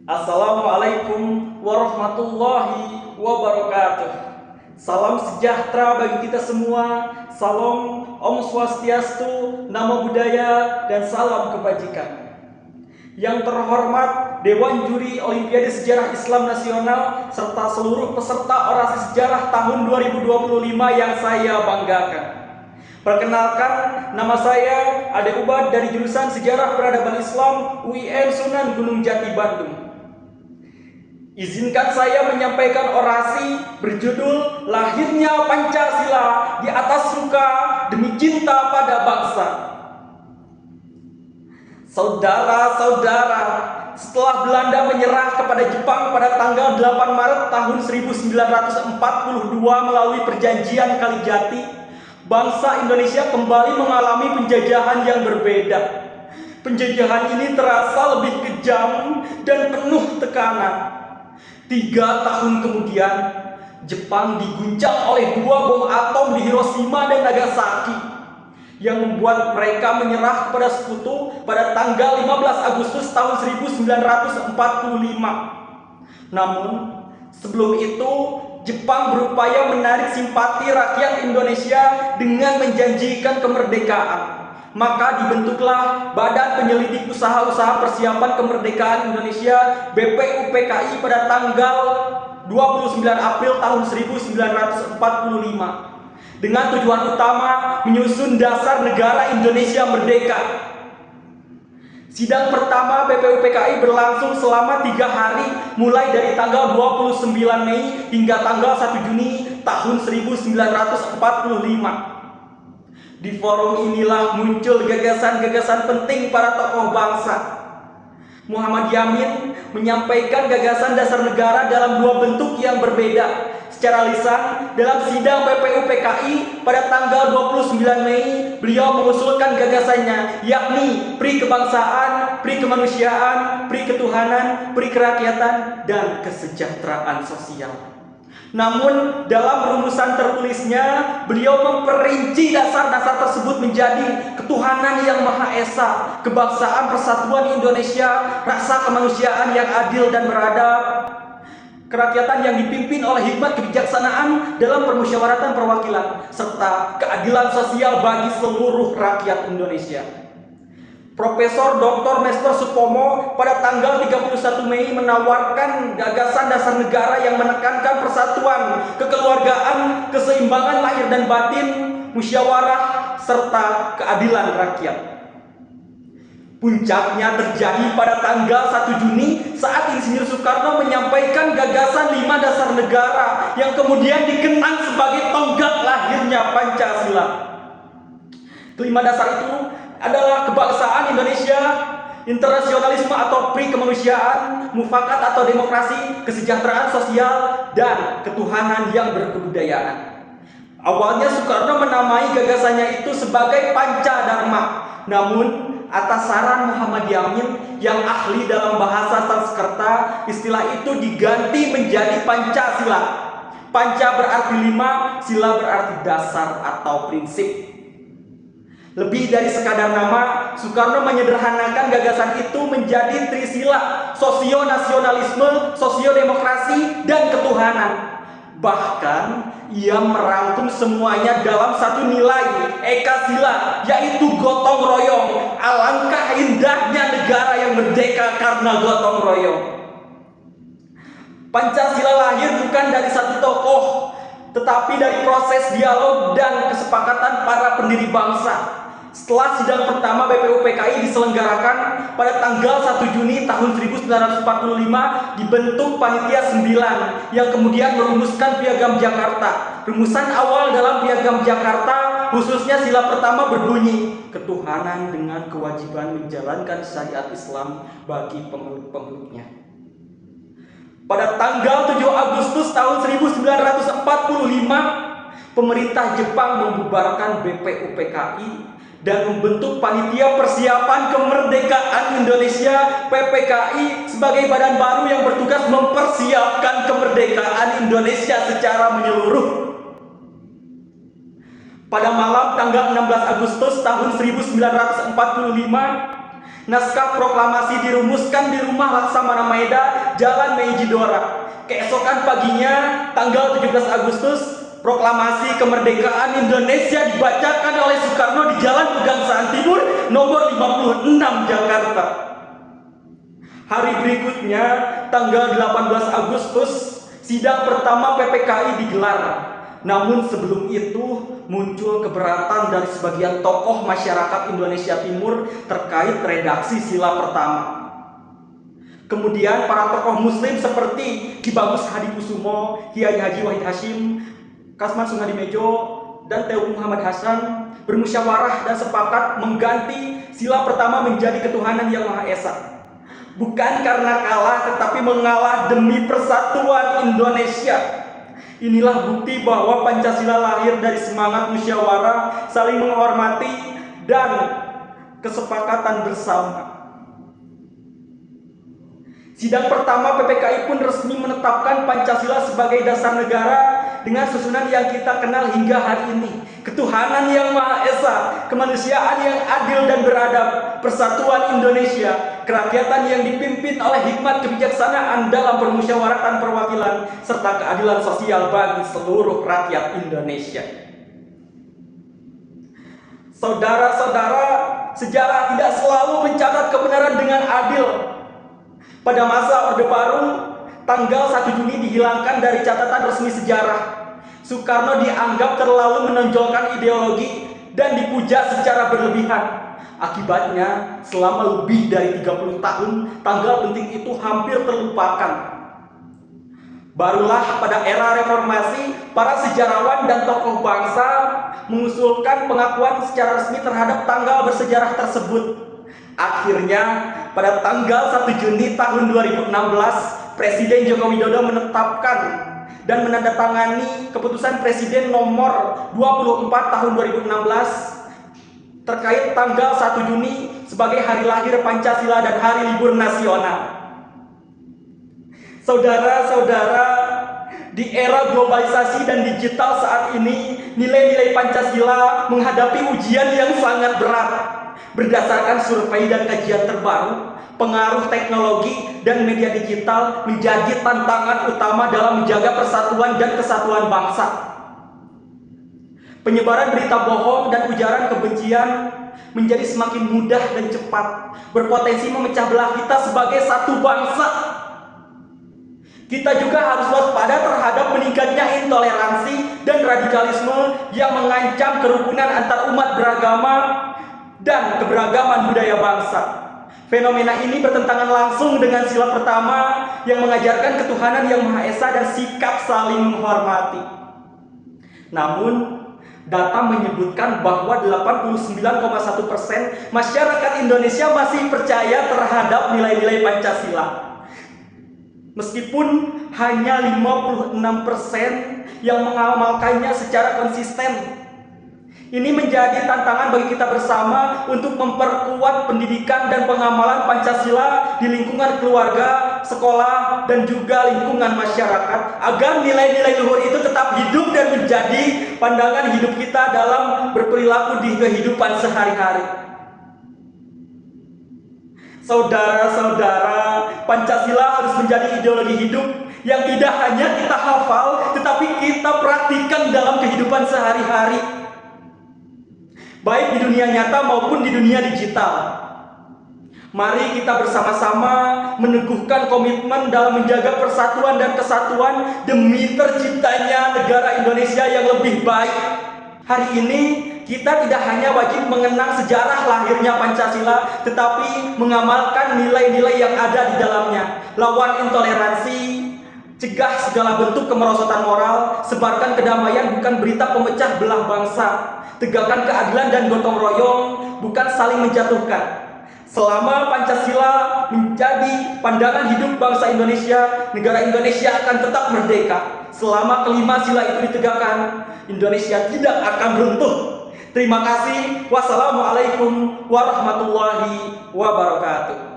Assalamualaikum warahmatullahi wabarakatuh. Salam sejahtera bagi kita semua. Salam Om Swastiastu, Namo Buddhaya, dan salam kebajikan. Yang terhormat Dewan Juri Olimpiade Sejarah Islam Nasional serta seluruh peserta orasi sejarah tahun 2025 yang saya banggakan. Perkenalkan, nama saya Ade Ubad dari jurusan Sejarah Peradaban Islam UIN Sunan Gunung Jati, Bandung. Izinkan saya menyampaikan orasi berjudul Lahirnya Pancasila di atas Suka demi Cinta pada Bangsa. Saudara-saudara, setelah Belanda menyerah kepada Jepang pada tanggal 8 Maret tahun 1942 melalui Perjanjian Kalijati, bangsa Indonesia kembali mengalami penjajahan yang berbeda. Penjajahan ini terasa lebih kejam dan penuh tekanan. 3 tahun kemudian, Jepang diguncang oleh 2 bom atom di Hiroshima dan Nagasaki yang membuat mereka menyerah kepada sekutu pada tanggal 15 Agustus tahun 1945. Namun, sebelum itu, Jepang berupaya menarik simpati rakyat Indonesia dengan menjanjikan kemerdekaan. Maka dibentuklah Badan Penyelidik Usaha-Usaha Persiapan Kemerdekaan Indonesia BPUPKI pada tanggal 29 April tahun 1945 dengan tujuan utama menyusun dasar negara Indonesia merdeka. Sidang pertama BPUPKI berlangsung selama 3 hari mulai dari tanggal 29 Mei hingga tanggal 1 Juni tahun 1945. Di forum inilah muncul gagasan-gagasan penting para tokoh bangsa. Muhammad Yamin menyampaikan gagasan dasar negara dalam 2 bentuk yang berbeda. Secara lisan, dalam sidang BPUPKI pada tanggal 29 Mei, beliau mengusulkan gagasannya, yakni pri kebangsaan, pri kemanusiaan, pri ketuhanan, pri kerakyatan, dan kesejahteraan sosial. Namun dalam rumusan tertulisnya, beliau memperinci dasar-dasar tersebut menjadi ketuhanan yang Maha Esa, kebangsaan persatuan Indonesia, rasa kemanusiaan yang adil dan beradab, kerakyatan yang dipimpin oleh hikmat kebijaksanaan dalam permusyawaratan perwakilan, serta keadilan sosial bagi seluruh rakyat Indonesia. Profesor Dr. Mester Supomo pada tanggal 31 Mei menawarkan gagasan dasar negara yang menekankan persatuan, kekeluargaan, keseimbangan lahir dan batin, musyawarah, serta keadilan rakyat. Puncaknya terjadi pada tanggal 1 Juni saat Insinyur Soekarno menyampaikan gagasan 5 dasar negara yang kemudian dikenang sebagai tonggak lahirnya Pancasila. Kelima dasar itu adalah kebangsaan Indonesia, internasionalisme atau pri kemanusiaan, mufakat atau demokrasi, kesejahteraan sosial, dan ketuhanan yang berkebudayaan. Awalnya Soekarno menamai gagasannya itu sebagai Pancadharma, namun atas saran Muhammad Yamin yang ahli dalam bahasa Sanskerta, istilah itu diganti menjadi Pancasila. Panca berarti 5, sila berarti dasar atau prinsip. Lebih dari sekadar nama, Soekarno menyederhanakan gagasan itu menjadi trisila, sosio-nasionalisme, sosio-demokrasi, dan ketuhanan. Bahkan, ia merangkum semuanya dalam satu nilai, ekasila, yaitu gotong royong. Alangkah indahnya negara yang merdeka karena gotong royong. Pancasila lahir bukan dari satu tokoh, tetapi dari proses dialog dan kesepakatan para pendiri bangsa. Setelah sidang pertama BPUPKI diselenggarakan pada tanggal 1 Juni tahun 1945, dibentuk Panitia 9 yang kemudian merumuskan Piagam Jakarta. Rumusan awal dalam Piagam Jakarta khususnya sila pertama berbunyi, ketuhanan dengan kewajiban menjalankan syariat Islam bagi pemeluk-pemeluknya. Pada tanggal 7 Agustus tahun 1945, pemerintah Jepang membubarkan BPUPKI dan membentuk Panitia Persiapan Kemerdekaan Indonesia (PPKI) sebagai badan baru yang bertugas mempersiapkan kemerdekaan Indonesia secara menyeluruh. Pada malam tanggal 16 Agustus tahun 1945, Naskah proklamasi dirumuskan di rumah Laksamana Maeda, Jalan Meiji Dora. Keesokan paginya, tanggal 17 Agustus, proklamasi kemerdekaan Indonesia dibacakan oleh Soekarno di Jalan Pegangsaan Timur nomor 56 Jakarta. Hari berikutnya, tanggal 18 Agustus, sidang pertama PPKI digelar. Namun sebelum itu muncul keberatan dari sebagian tokoh masyarakat Indonesia Timur terkait redaksi sila pertama. Kemudian para tokoh muslim seperti Ki Bagus Hadikusumo, Kiai Haji Wahid Hashim, Kasman Sungadimejo, dan Teguh Muhammad Hasan bermusyawarah dan sepakat mengganti sila pertama menjadi ketuhanan yang Maha Esa. Bukan karena kalah, tetapi mengalah demi persatuan Indonesia. Inilah bukti bahwa Pancasila lahir dari semangat musyawarah, saling menghormati, dan kesepakatan bersama. Sidang pertama PPKI pun resmi menetapkan Pancasila sebagai dasar negara dengan susunan yang kita kenal hingga hari ini. Ketuhanan yang Maha Esa, kemanusiaan yang adil dan beradab, persatuan Indonesia, kerakyatan yang dipimpin oleh hikmat kebijaksanaan dalam permusyawaratan perwakilan, serta keadilan sosial bagi seluruh rakyat Indonesia. Saudara-saudara, sejarah tidak selalu mencatat kebenaran dengan adil. Pada masa Orde Baru, tanggal 1 Juni dihilangkan dari catatan resmi sejarah. Soekarno dianggap terlalu menonjolkan ideologi dan dipuja secara berlebihan. Akibatnya, selama lebih dari 30 tahun, tanggal penting itu hampir terlupakan. Barulah pada era reformasi, para sejarawan dan tokoh bangsa mengusulkan pengakuan secara resmi terhadap tanggal bersejarah tersebut. Akhirnya, pada tanggal 1 Juni tahun 2016, Presiden Joko Widodo menetapkan dan menandatangani keputusan Presiden nomor 24 tahun 2016 terkait tanggal 1 Juni sebagai hari lahir Pancasila dan hari libur nasional. Saudara-saudara, di era globalisasi dan digital saat ini, nilai-nilai Pancasila menghadapi ujian yang sangat berat. Berdasarkan survei dan kajian terbaru, pengaruh teknologi dan media digital menjadi tantangan utama dalam menjaga persatuan dan kesatuan bangsa. Penyebaran berita bohong dan ujaran kebencian menjadi semakin mudah dan cepat, berpotensi memecah belah kita sebagai satu bangsa. Kita juga harus waspada terhadap meningkatnya intoleransi dan radikalisme yang mengancam kerukunan antar umat beragama dan keberagaman budaya bangsa. Fenomena ini bertentangan langsung dengan sila pertama yang mengajarkan ketuhanan yang Maha Esa dan sikap saling menghormati. Namun, data menyebutkan bahwa 89,1% masyarakat Indonesia masih percaya terhadap nilai-nilai Pancasila. Meskipun hanya 56% yang mengamalkannya secara konsisten. Ini menjadi tantangan bagi kita bersama untuk memperkuat pendidikan dan pengamalan Pancasila di lingkungan keluarga, sekolah, dan juga lingkungan masyarakat agar nilai-nilai luhur itu tetap hidup dan menjadi pandangan hidup kita dalam berperilaku di kehidupan sehari-hari. Saudara-saudara, Pancasila harus menjadi ideologi hidup yang tidak hanya kita hafal, tetapi kita praktikkan dalam kehidupan sehari-hari, baik di dunia nyata maupun di dunia digital. Mari kita bersama-sama meneguhkan komitmen dalam menjaga persatuan dan kesatuan demi terciptanya negara Indonesia yang lebih baik. Hari ini kita tidak hanya wajib mengenang sejarah lahirnya Pancasila, tetapi mengamalkan nilai-nilai yang ada di dalamnya. Lawan intoleransi, cegah segala bentuk kemerosotan moral, sebarkan kedamaian bukan berita pemecah belah bangsa. Tegakkan keadilan dan gotong royong, bukan saling menjatuhkan. Selama Pancasila menjadi pandangan hidup bangsa Indonesia, negara Indonesia akan tetap merdeka. Selama kelima sila itu ditegakkan, Indonesia tidak akan runtuh. Terima kasih. Wassalamualaikum warahmatullahi wabarakatuh.